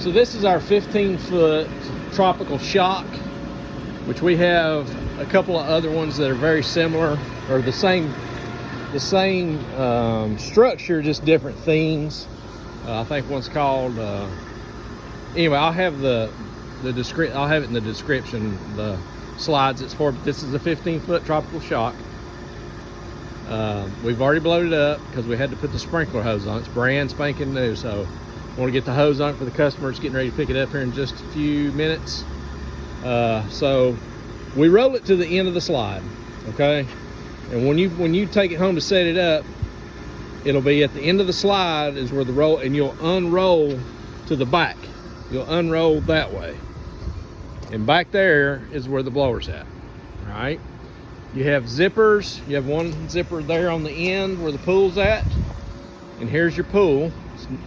So this is our 15-foot tropical shock, which we have a couple of other ones that are very similar, or the same structure, just different themes. I think one's called. Anyway, I'll have I'll have it in the description. The slides it's for. This is a 15-foot tropical shock. We've already blown it up because we had to put the sprinkler hose on. It's brand spanking new, so I want to get the hose on it for the customer. It's getting ready to pick it up here in just a few minutes. So we roll it to the end of the slide, okay? And when you take it home to set it up, it'll be at the end of the slide is where the roll, and you'll unroll to the back. You'll unroll that way, and back there is where the blower's at. All right. You have zippers. You have one zipper there on the end where the pool's at, and here's your pool.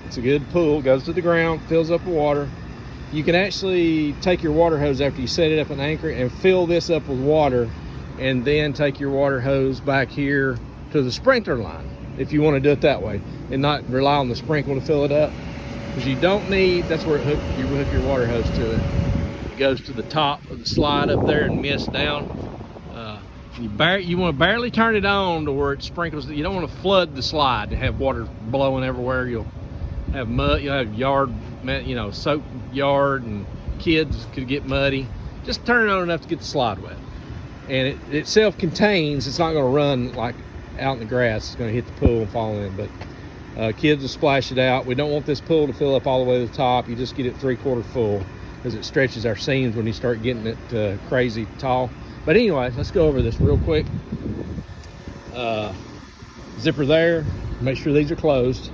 It's a good pool. Goes to the ground, fills up with water. You can actually take your water hose after you set it up and anchor it and fill this up with water, and then take your water hose back here to the sprinkler line if you want to do it that way and not rely on the sprinkler to fill it up, because you don't need, that's where you hook your water hose to it. It goes to the top of the slide up there and mist down. You want to barely turn it on to where it sprinkles. You don't want to flood the slide to have water blowing everywhere. You'll have mud, you'll have yard, soaked yard, and kids could get muddy. Just turn it on enough to get the slide wet. And it self-contains. It's not going to run like out in the grass. It's going to hit the pool and fall in, but kids will splash it out. We don't want this pool to fill up all the way to the top. You just get it 3/4 full, because it stretches our seams when you start getting it crazy tall. But anyway, let's go over this real quick. Zipper there. Make sure these are closed.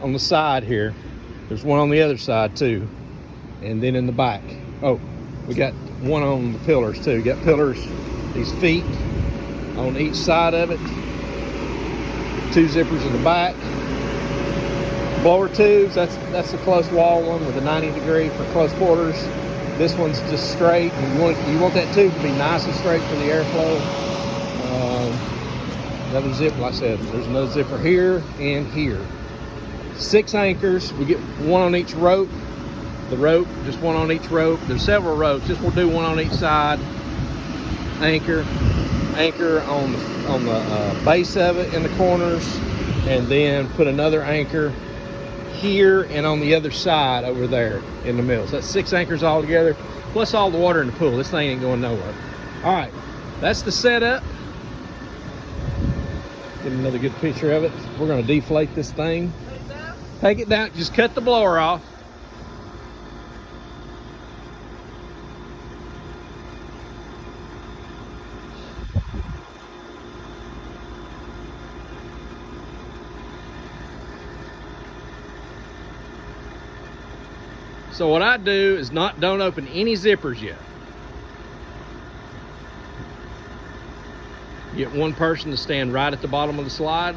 On the side here, there's one on the other side too, and then in the back. Oh, we got one on the pillars too. We got pillars, these feet on each side of it. 2 zippers in the back. Blower tubes. That's the close wall one with a 90-degree for close quarters. This one's just straight. You want that tube to be nice and straight for the airflow. Another zipper, like I said, there's another zipper here and here. 6 anchors. We get one on each rope. The rope, just one on each rope. There's several ropes. Just we'll do one on each side. Anchor on the base of it in the corners, and then put another anchor here and on the other side over there in the middle. So that's 6 anchors all together, plus all the water in the pool. This thing ain't going nowhere. All right, that's the setup. Get another good picture of it. We're going to deflate this thing. Take it down. Just cut the blower off. So what I do is don't open any zippers yet. Get one person to stand right at the bottom of the slide.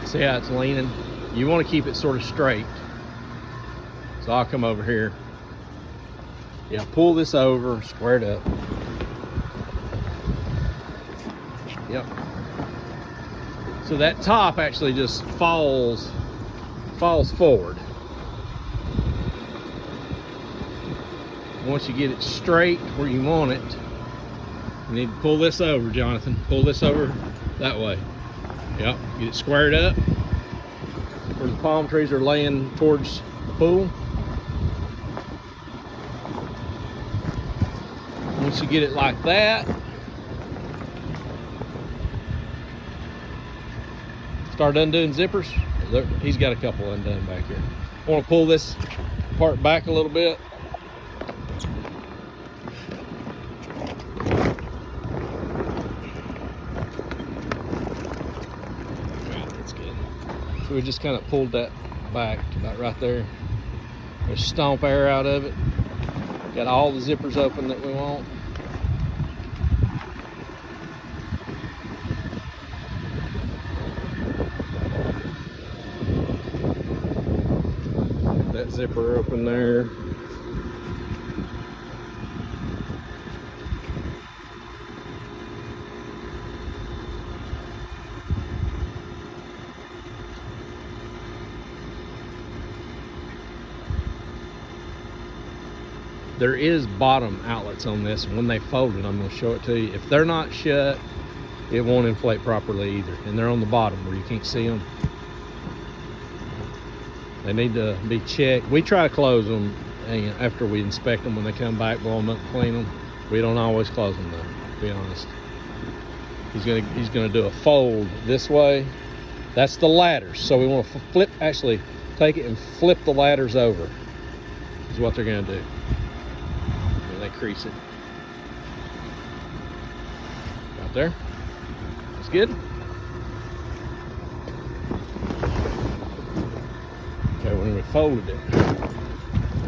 See how it's leaning? You want to keep it sort of straight. So I'll come over here. Yeah, pull this over, square it up. Yep. So that top actually just falls forward. Once you get it straight where you want it, you need to pull this over, Jonathan. Pull this over that way. Yep, get it squared up where the palm trees are laying towards the pool. Once you get it like that, start undoing zippers. He's got a couple undone back here. I want to pull this part back a little bit. That's good. So we just kind of pulled that back to about right there. Just stomp air out of it. Got all the zippers open that we want. That zipper open there. there is bottom outlets on this, and when they fold it, I'm going to show it to you. If they're not shut, it won't inflate properly either, and they're on the bottom where you can't see them. They need to be checked. We try to close them after we inspect them. When they come back, blow them up, clean them. We don't always close them though, to be honest. He's gonna do a fold this way. That's the ladders. So we want to actually take it and flip the ladders over. Is what they're gonna do. And they crease it. Right there. That's good. Okay, when we folded it,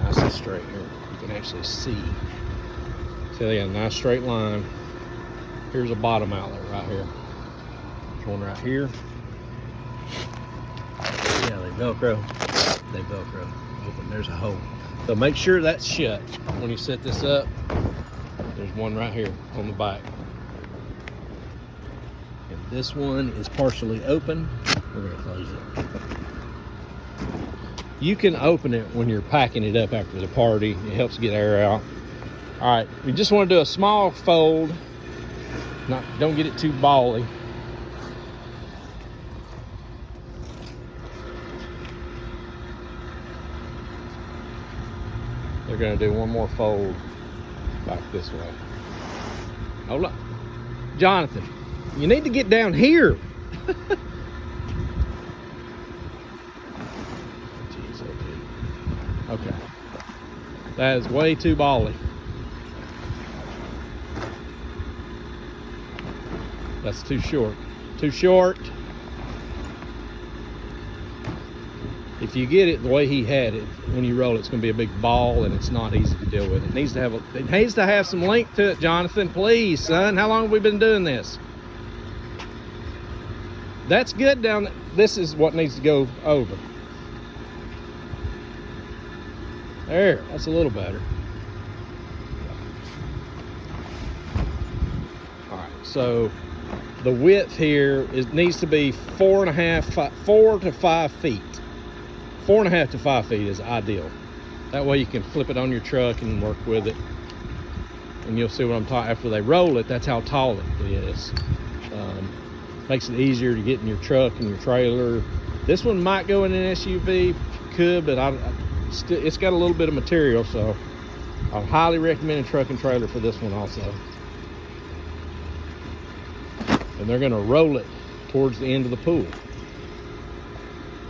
nice and straight here, you can actually see. See, they got a nice straight line. Here's a bottom outlet right here. There's one right here. Yeah, they Velcro. They Velcro. Open. There's a hole. So make sure that's shut when you set this up. There's one right here on the back. And this one is partially open. We're going to close it. You can open it when you're packing it up after the party. It helps get air out. All right, we just want to do a small fold. Don't get it too bally. They're going to do one more fold back this way. Hold up. Jonathan, you need to get down here. Okay, that is way too bally. That's too short. Too short. If you get it the way he had it, when you roll it, it's going to be a big ball, and it's not easy to deal with. It needs to have some length to it, Jonathan. Please, son. How long have we been doing this? That's good down there. This is what needs to go over. There, that's a little better. All right, so the width here needs to be 4 to 5 feet. 4.5 to 5 feet is ideal. That way you can flip it on your truck and work with it. And you'll see what I'm talking. After they roll it, that's how tall it is. Makes it easier to get in your truck and your trailer. This one might go in an SUV, could, but it's got a little bit of material, so I highly recommend a truck and trailer for this one also. And they're going to roll it towards the end of the pool.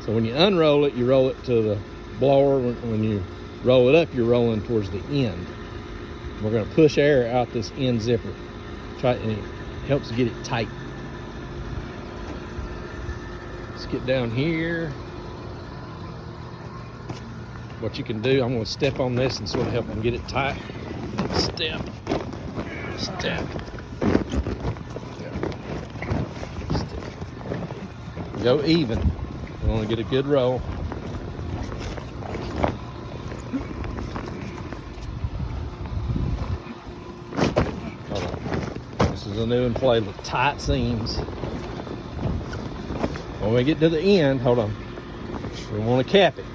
So when you unroll it, you roll it to the blower. When you roll it up, you're rolling towards the end. We're going to push air out this end zipper. And it helps get it tight. Let's get down here. What you can do, I'm going to step on this and sort of help them get it tight. Step. Step. Go even. We want to get a good roll. Hold on. This is a new inflatable, tight seams. When we get to the end, hold on. We want to cap it.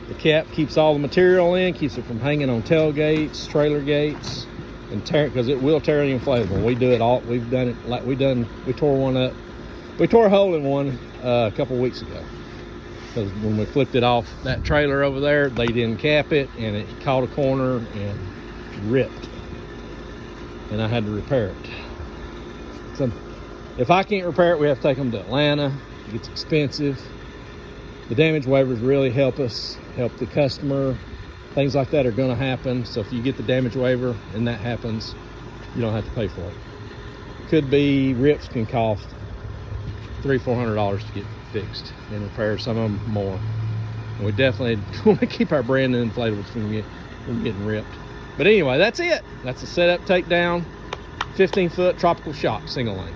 The cap keeps all the material in, keeps it from hanging on tailgates, trailer gates, and because it will tear the inflatable. We do it all. We've done it like we tore one up. We tore a hole in one a couple weeks ago because when we flipped it off that trailer over there, they didn't cap it, and it caught a corner and ripped, and I had to repair it. So if I can't repair it, we have to take them to Atlanta. It gets expensive. The damage waivers really help us, help the customer. Things like that are going to happen. So if you get the damage waiver and that happens, you don't have to pay for it. Could be rips can cost $300-400 to get fixed and repaired. Some of them more. And we definitely want to keep our brand new inflatables from getting ripped. But anyway, that's it. That's a setup takedown, 15-foot tropical shock single lane.